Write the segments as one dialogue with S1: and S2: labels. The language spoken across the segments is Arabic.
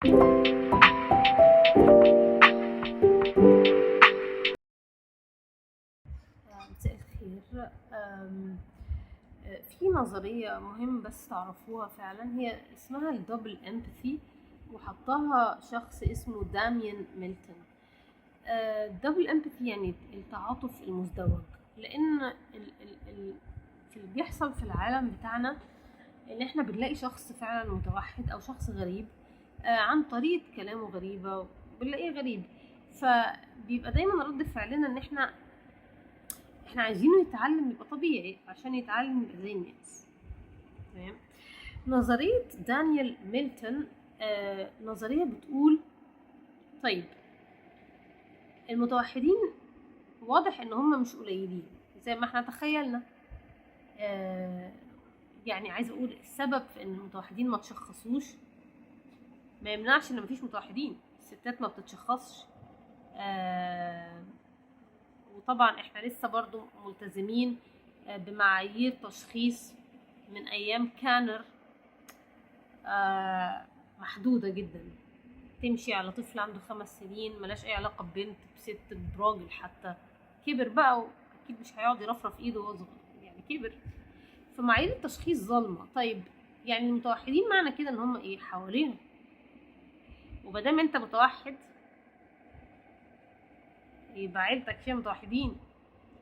S1: مساء الخير. في نظرية مهم بس تعرفوها فعلا، هي اسمها الدبل امباثي، وحطها شخص اسمه داميان ميلتون. الدبل امباثي يعني التعاطف المزدوج، لان اللي بيحصل في العالم بتاعنا ان احنا بنلاقي شخص فعلا متوحد او شخص غريب، عن طريقة كلامه غريبة، بنلاقيه غريب، فبيبقى دايما رد فعلنا ان احنا عايزينه يتعلم يبقى طبيعي عشان يتعلم يبقى زي الناس. تمام. نظرية دانيال ميلتون نظرية بتقول طيب المتوحدين واضح ان هم مش قليلين زي ما احنا تخيلنا. يعني عايزه اقول السبب في ان المتوحدين ما تشخصوش ما يمنعش ان مفيش متوحدين، الستات ما بتتشخصش. وطبعا احنا لسه برضو ملتزمين بمعايير تشخيص من ايام كانر محدودة جدا، تمشي على طفل عنده 5 سنين ملاش اي علاقة ببنت بست براجل، حتى كبر بقى واكيد مش هيقعد يرفرف ايده وهو صغير، يعني كبر، فمعايير التشخيص ظالمة. طيب يعني المتوحدين معنى كده ان هم ايه حوالينا، ومادام انت متوحد يبقى عيلتك فيها متوحدين،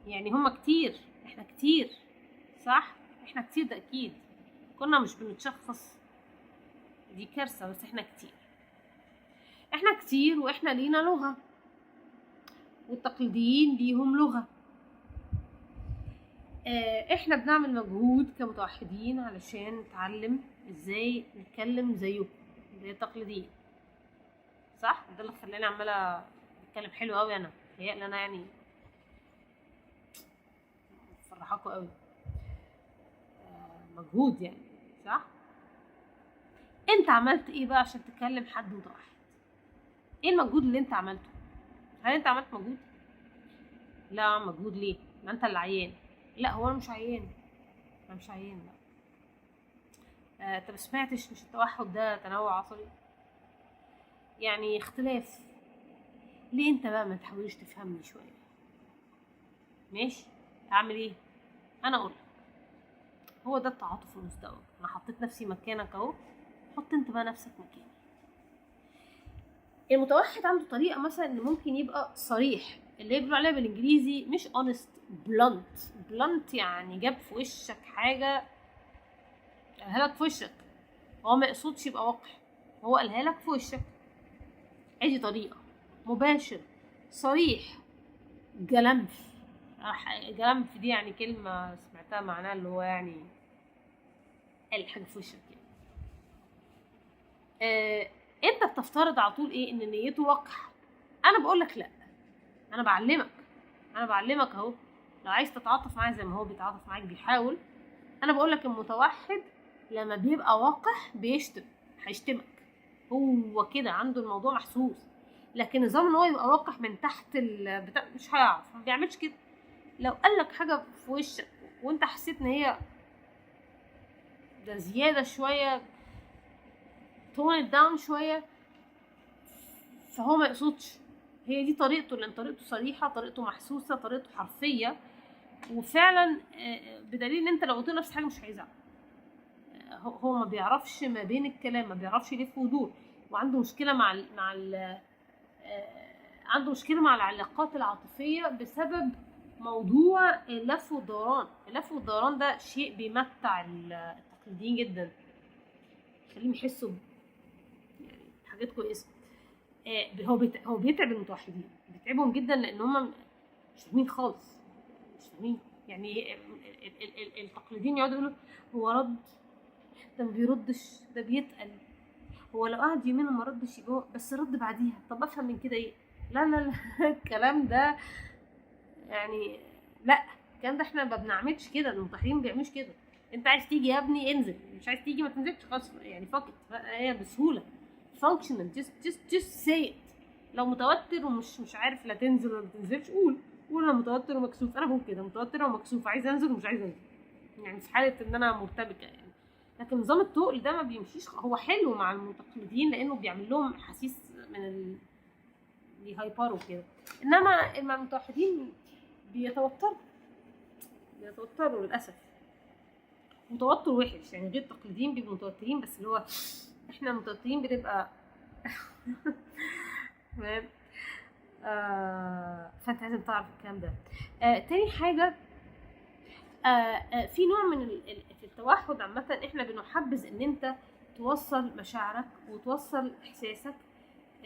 S1: يعني هم كتير، احنا كتير، صح؟ احنا كتير، ده اكيد. كنا مش بنتشخص دي كارثة، بس احنا كتير، احنا كتير، واحنا لينا لغة، والتقليديين ليهم لغة. احنا بنعمل مجهود كمتوحدين علشان نتعلم ازاي نتكلم زيكم زي التقليديين، صح؟ ده اللي خلاني عمالة اتكلم حلو قوي، انا متهيألي انا يعني فرحاكوا قوي. مجهود يعني، صح؟ انت عملت ايه بقى عشان تكلم حد متوحد؟ ايه المجهود اللي انت عملته؟ هل انت عملت مجهود؟ لا، مجهود ليه؟ ما انت اللي عيان. لا، هو انا مش عيان، انا مش عيان، لا. انت ما سمعتش مش التوحد ده تنوع عصبي؟ يعني اختلاف. ليه انت بقى ما تحاولش تفهمني شويه؟ ماشي، اعمل ايه؟ انا اقول هو ده التعاطف المزدوج. انا حطيت نفسي مكانك اهو، حط انت بقى نفسك مكاني. المتوحد عنده طريقه مثلا ان ممكن يبقى صريح، اللي بيقولوا عليها بالانجليزي مش honest، blunt يعني جاب في وشك حاجه، قالها لك في وشك، هو ما يقصدش يبقى وقح، هو قالها لك في وشك. ادي طريقه مباشر صريح. جلنف، جلنف دي يعني كلمه سمعتها معناها اللي هو يعني قال حاجه في وشك يعني. انت بتفترض على طول ايه؟ ان نيته وقح. انا بقول لك لا، انا بعلمك اهو، لو عايز تتعاطف معاه زي ما هو بيتعاطف معاك بيحاول. انا بقول لك المتوحد لما بيبقى وقح بيشتم، هيشتمك، هو كده عنده الموضوع محسوس. لكن نظام ان هو يبقى وقح من تحت البتاع مش هيعرف، ما بيعملش كده. لو قالك حاجه في وشك وانت حسيت ان هي ده زياده شويه، تون داون شويه، فهو ما يقصدش. هي دي طريقته، لان طريقته صريحه، طريقته محسوسه، طريقته حرفيه، وفعلا بدليل ان انت لو قلت له نفس حاجه مش هيزعل. هو ما بيعرفش ما بين الكلام، ما بيعرفش يلف ويدور، وعنده مشكله عنده مشكله مع العلاقات العاطفيه بسبب موضوع اللف والدوران. اللف والدوران ده شيء بيمتع التقليديين جدا، يخليهم يحسوا يعني حاجات كويسه. هو بيتعب المتوحدين، بيتعبهم جدا، لان هم مش فاهمين خالص، مش فاهمين يعني. التقليديين يقعدوا يقولوا هو رد، ده ما بيردش، ده بيتقل، هو لو قعد يومين وما ردش يبقى بس رد بعديها. طب افهم من كده ايه؟ لا لا لا الكلام ده يعني لا، الكلام ده احنا ما بنعملش كده، المتوحدين ما بيعملوش كده. انت عايز تيجي يا ابني انزل، مش عايز تيجي ما تنزلش خلاص، يعني فقط هي بسهوله functional. just say it. لو متوتر ومش عارف لا تنزل ولا ما تنزلش، قول انا متوتر ومكسوف. انا بقول كده، متوتر ومكسوف، عايز انزل ومش عايز انزل، يعني في حاله ان انا مرتبكه يعني. لكن نظام التقل ده ما بيمشيش، هو حلو مع المتقلدين لانه بيعمل لهم حسيس من بيهايبروا كده، انما مع المتوحدين بيتوتروا للاسف، وتوتر وحش يعني. غير التقليديين بيبقوا متوترين، بس اللي هو احنا المتوترين بنبقى تمام. فانت لازم تعرف الكلام ده. تاني حاجه، في نوع من في التوحد عامه احنا بنحبذ ان انت توصل مشاعرك وتوصل احساسك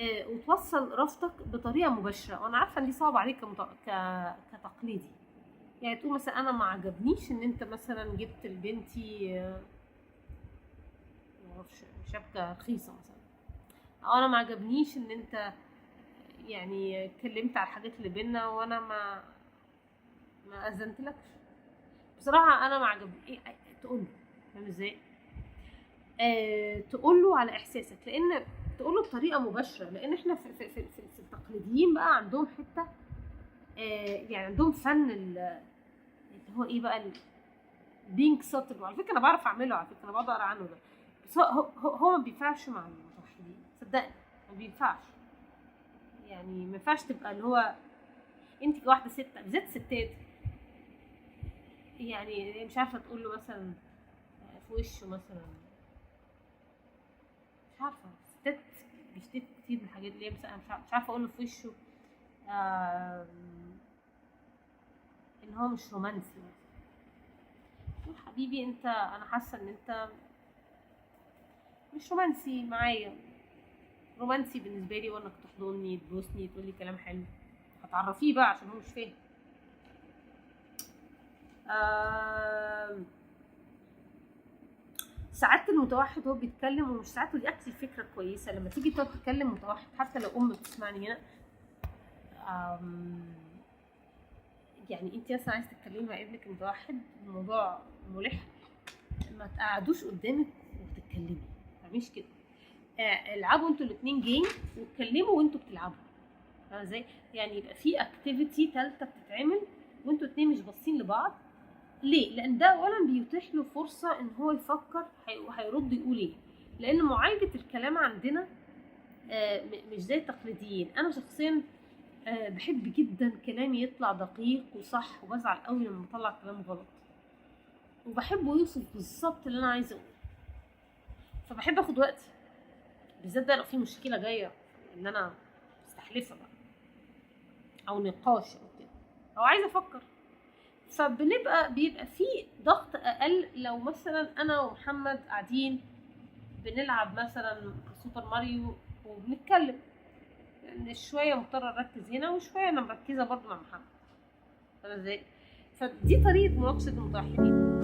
S1: وتوصل رفضك بطريقه مباشره، وانا عارفه ان دي صعبه عليك كتقليدي. يعني تقول مثلا انا ما عجبنيش ان انت مثلا جبت لبنتي معرفش شبكه رخيصه مثلا، او انا ما عجبنيش ان انت يعني اتكلمت على الحاجات اللي بينا وانا ما اذنتلكش. بصراحه انا ما عجبني تقول له، فاهم ازاي؟ تقول له على احساسك، لان تقول له بطريقه مباشره، لان احنا في التقليديين بقى عندهم حته يعني عندهم فن اللي هو ايه بقى بينك سطر. وعلى فكره انا بعرف اعمله، على فكره انا بقعد اقرا عنه ده، بس هو ما بينفعش مع المتوحدين صدقني، ما بينفعش. يعني ما ينفعش تبقى اللي هو انت كواحده ست، بالذات ستات، يعني مش عارفه تقول له مثلا في وشه مثلا، مش عارفه ستات بيشتكوا كتير من الحاجات اللي هي مثلا مش عارفه اقول له في وشه ان هو مش رومانسي. حبيبي انت، انا حاسه ان انت مش رومانسي معايا. رومانسي بالنسبه لي وانك تحضني تبوسني تقولي كلام حلو، هتعرفيه بقى عشان هو مش فاهم. ساعات المتوحد هو بيتكلم ومش ساعات، ودي اكتر فكره كويسه لما تيجي تقعد تتكلم متوحد، حتى لو بتسمعني هنا. يعني انت مثلا عايز تتكلمي مع ابنك المتوحد الموضوع ملح، ما تقعدوش قدامك وتتكلمي، ما تعمليش كده. العبوا انتوا الاثنين جيم واتكلموا وانتوا بتلعبوا، فاهمه ازاي؟ يعني يبقى في اكتيفيتي ثالثه بتتعمل وانتوا الاثنين مش باصين لبعض. ليه؟ لان ده اولا بيتيح له فرصه ان هو يفكر وهيرد يقول ايه، لان معالجه الكلام عندنا مش زي التقليديين. انا شخصيا بحب جدا كلامي يطلع دقيق وصح، وبزعل قوي لما بطلع كلام غلط، وبحبه يوصف بالظبط اللي انا عايزه اقوله، فبحب اخد وقتي، بالذات بقى لو في مشكله جايه ان انا مستحلفه بقى او نقاش او كده او عايزه افكر، بيبقى في ضغط اقل. لو مثلا انا ومحمد قاعدين بنلعب مثلا سوبر ماريو وبنتكلم، لان شويه مضطره اركز هنا وشويه انا مركزه برضو مع محمد، فاهمه ازاي؟ فدي طريقه مناقشه المتوحدين.